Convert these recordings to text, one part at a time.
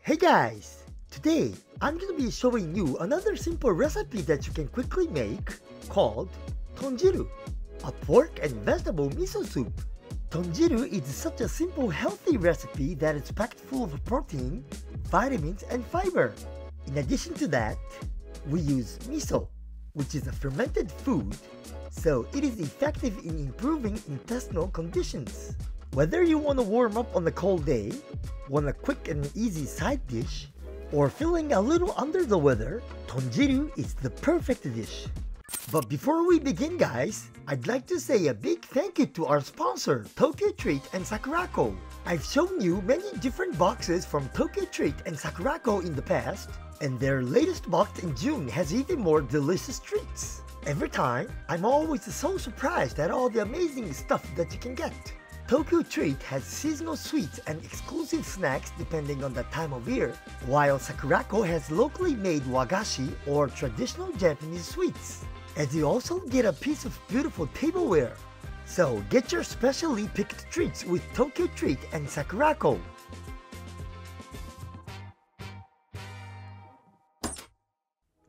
Hey guys! Today, I'm going to be showing you another simple recipe that you can quickly make called Tonjiru, a pork and vegetable miso soup. Tonjiru is such a simple healthy recipe that is packed full of protein, vitamins, and fiber. In addition to that, we use miso, which is a fermented food, so it is effective in improving intestinal conditions. Whether you want to warm up on a cold day, want a quick and easy side dish, or feeling a little under the weather, Tonjiru is the perfect dish. But before we begin guys, I'd like to say a big thank you to our sponsor, Tokyo Treat and Sakurako. I've shown you many different boxes from Tokyo Treat and Sakurako in the past, and their latest box in June has even more delicious treats. Every time, I'm always so surprised at all the amazing stuff that you can get. Tokyo Treat has seasonal sweets and exclusive snacks depending on the time of year, while Sakurako has locally made wagashi or traditional Japanese sweets. And you also get a piece of beautiful tableware. So get your specially picked treats with Tokyo Treat and Sakurako.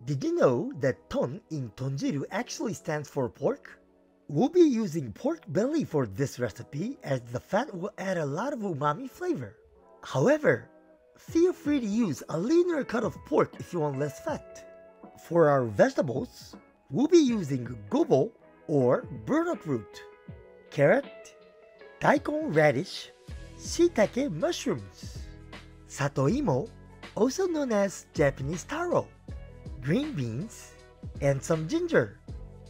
Did you know that ton in Tonjiru actually stands for pork? We'll be using pork belly for this recipe as the fat will add a lot of umami flavor. However, feel free to use a leaner cut of pork if you want less fat. For our vegetables, we'll be using gobo or burdock root, carrot, daikon radish, shiitake mushrooms, Satoimo, also known as Japanese taro, green beans, and some ginger.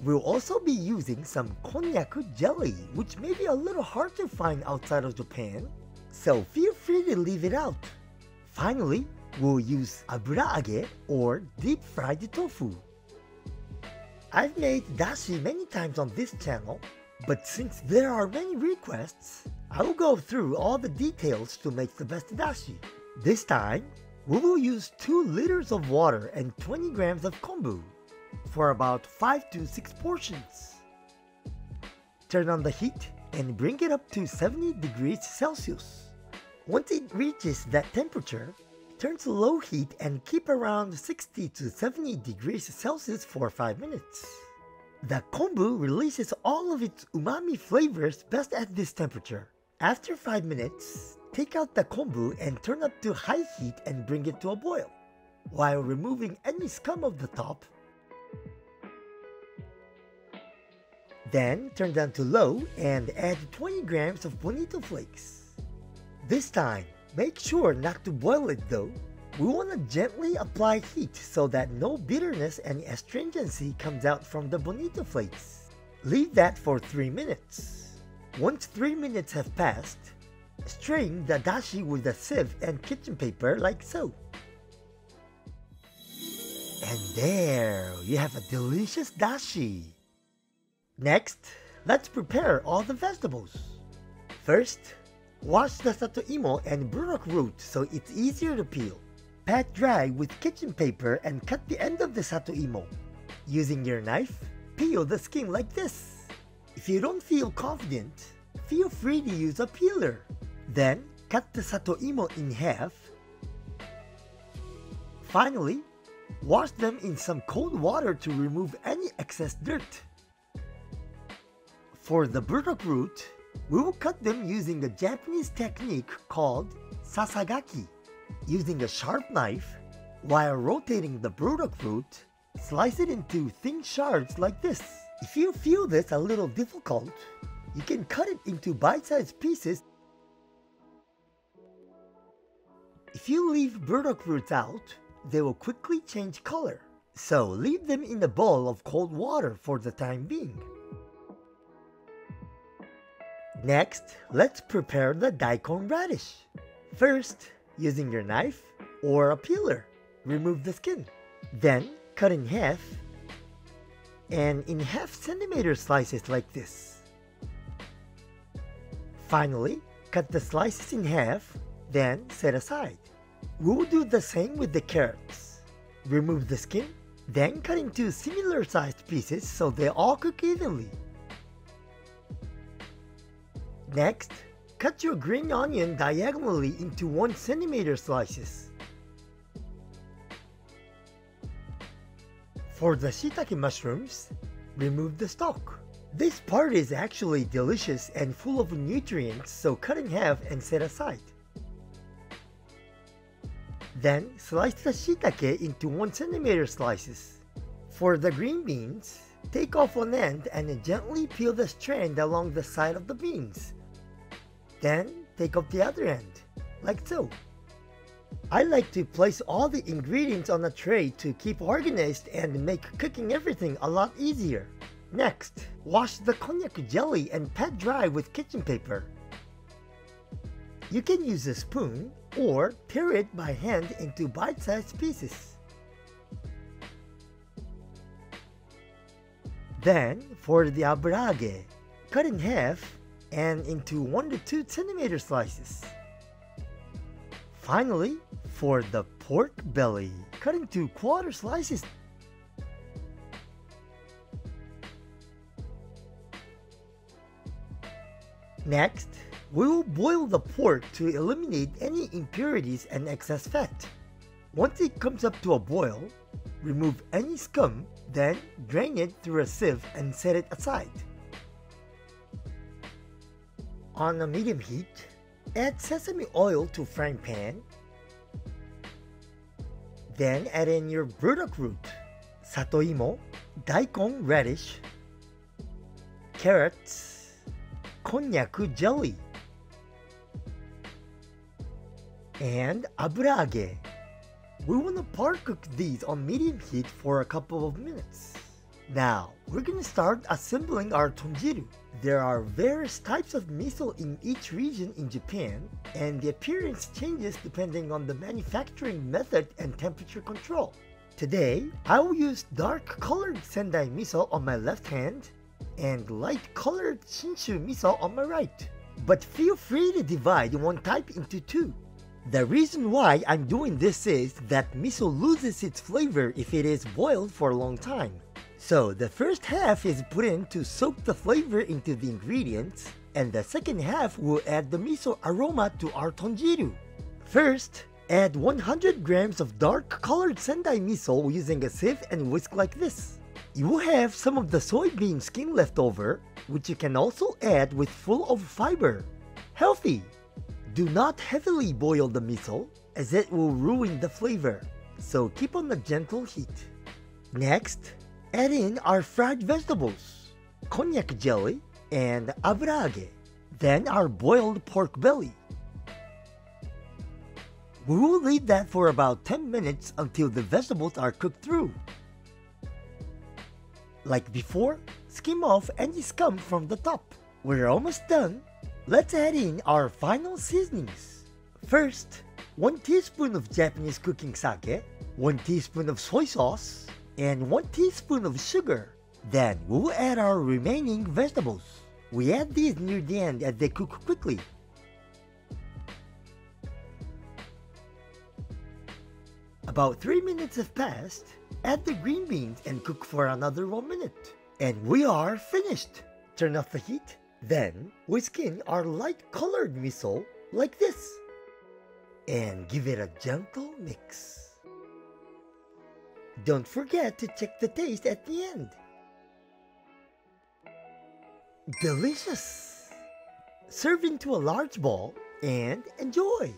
We'll also be using some Konjac Jelly, which may be a little hard to find outside of Japan, so feel free to leave it out. Finally, we'll use aburaage or deep fried tofu. I've made dashi many times on this channel, but since there are many requests, I will go through all the details to make the best dashi. This time, we will use 2 liters of water and 20 grams of kombu for about 5 to 6 portions. Turn on the heat and bring it up to 70 degrees Celsius. Once it reaches that temperature, turn to low heat and keep around 60 to 70 degrees Celsius for 5 minutes. The kombu releases all of its umami flavors best at this temperature. After 5 minutes, take out the kombu and turn up to high heat and bring it to a boil, while removing any scum of the top. Then turn down to low and add 20 grams of bonito flakes. This time, make sure not to boil it though. We want to gently apply heat so that no bitterness and astringency comes out from the bonito flakes. Leave that for 3 minutes. Once 3 minutes have passed, strain the dashi with a sieve and kitchen paper like so. And there, you have a delicious dashi. Next, let's prepare all the vegetables. First, wash the Satoimo and burdock root so it's easier to peel. Pat dry with kitchen paper and cut the end of the Satoimo. Using your knife, peel the skin like this. If you don't feel confident, feel free to use a peeler. Then, cut the Satoimo in half. Finally, wash them in some cold water to remove any excess dirt. For the burdock root, we will cut them using a Japanese technique called sasagaki. Using a sharp knife, while rotating the burdock root, slice it into thin shards like this. If you feel this a little difficult, you can cut it into bite-sized pieces. If you leave burdock roots out, they will quickly change color, so leave them in a bowl of cold water for the time being. Next, let's prepare the Daikon Radish. First, using your knife or a peeler, remove the skin. Then, cut in half and in half-centimeter slices like this. Finally, cut the slices in half, then set aside. We will do the same with the carrots. Remove the skin, then cut into similar sized pieces so they all cook evenly. Next, cut your green onion diagonally into 1 centimeter slices. For the shiitake mushrooms, remove the stalk. This part is actually delicious and full of nutrients, so cut in half and set aside. Then slice the shiitake into 1 cm slices. For the green beans, take off one end and gently peel the strand along the side of the beans. Then take off the other end, like so. I like to place all the ingredients on a tray to keep organized and make cooking everything a lot easier. Next, wash the konjac jelly and pat dry with kitchen paper. You can use a spoon or pare it by hand into bite-sized pieces. Then, for the aburage, cut in half and into 1 to 2 cm slices. Finally, for the pork belly, cut into quarter slices. Next, we will boil the pork to eliminate any impurities and excess fat. Once it comes up to a boil, remove any scum, then drain it through a sieve and set it aside. On a medium heat, add sesame oil to frying pan. Then add in your burdock root, Satoimo, Daikon Radish, carrots, Konjac Jelly, and aburage. We want to par cook these on medium heat for a couple of minutes. Now, we're gonna start assembling our tonjiru. There are various types of miso in each region in Japan, and the appearance changes depending on the manufacturing method and temperature control. Today, I will use dark colored sendai miso on my left hand and light colored shinshu miso on my right. But feel free to divide one type into two. The reason why I'm doing this is that miso loses its flavor if it is boiled for a long time. So the first half is put in to soak the flavor into the ingredients, and the second half will add the miso aroma to our tonjiru. First, add 100 grams of dark colored sendai miso using a sieve and whisk like this. You will have some of the soybean skin left over, which you can also add with full of fiber. Healthy! Do not heavily boil the miso, as it will ruin the flavor, so keep on a gentle heat. Next, add in our fried vegetables, konjac jelly, and aburage, then our boiled pork belly. We will leave that for about 10 minutes until the vegetables are cooked through. Like before, skim off any scum from the top. We're almost done. Let's add in our final seasonings. First, 1 teaspoon of Japanese cooking sake, 1 teaspoon of soy sauce, and 1 teaspoon of sugar. Then we will add our remaining vegetables. We add these near the end as they cook quickly. About 3 minutes have passed. Add the green beans and cook for another 1 minute. And we are finished. Turn off the heat. Then whisk in our light colored miso like this. And give it a gentle mix. Don't forget to check the taste at the end. Delicious! Serve into a large bowl and enjoy!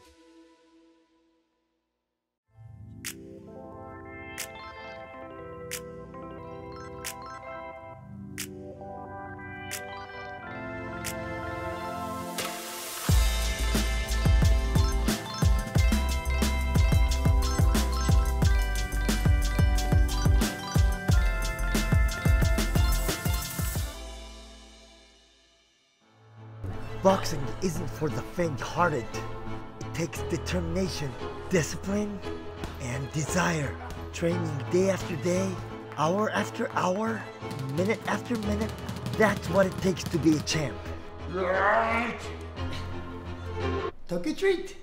Boxing isn't for the faint-hearted. It takes determination, discipline, and desire. Training day after day, hour after hour, minute after minute. That's what it takes to be a champ. Tokyo Treat!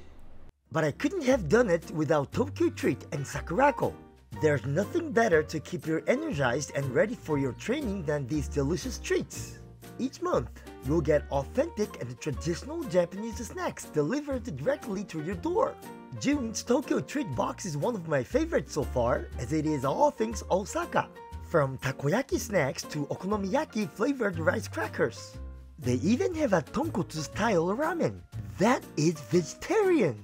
But I couldn't have done it without Tokyo Treat and Sakurako. There's nothing better to keep you energized and ready for your training than these delicious treats. Each month, you'll get authentic and traditional Japanese snacks delivered directly to your door. June's Tokyo Treat box is one of my favorites so far, as it is all things Osaka. From takoyaki snacks to okonomiyaki flavored rice crackers. They even have a tonkotsu style ramen. That is vegetarian!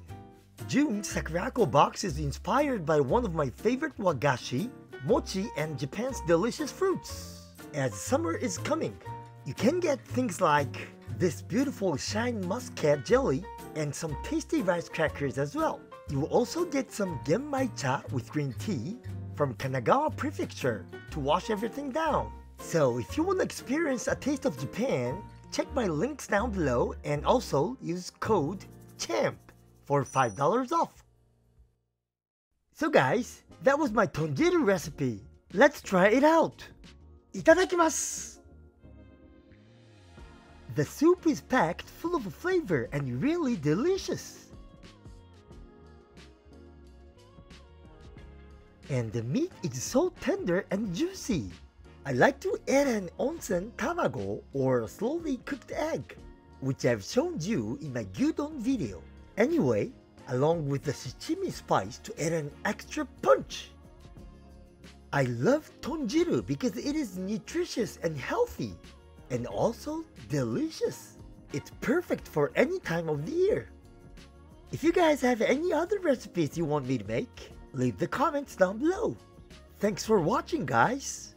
June's Sakurako box is inspired by one of my favorite wagashi, mochi, and Japan's delicious fruits. As summer is coming, you can get things like this beautiful shine muscat jelly and some tasty rice crackers as well. You will also get some genmaicha with green tea from Kanagawa Prefecture to wash everything down. So if you want to experience a taste of Japan, check my links down below and also use code CHAMP for $5 off. So guys, that was my Tonjiru recipe. Let's try it out. Itadakimasu! The soup is packed full of flavor and really delicious. And the meat is so tender and juicy. I like to add an onsen tamago or slowly cooked egg, which I've shown you in my gyudon video. Anyway, along with the shichimi spice to add an extra punch. I love Tonjiru because it is nutritious and healthy, and also delicious. It's perfect for any time of the year. If you guys have any other recipes you want me to make, leave the comments down below. Thanks for watching, guys.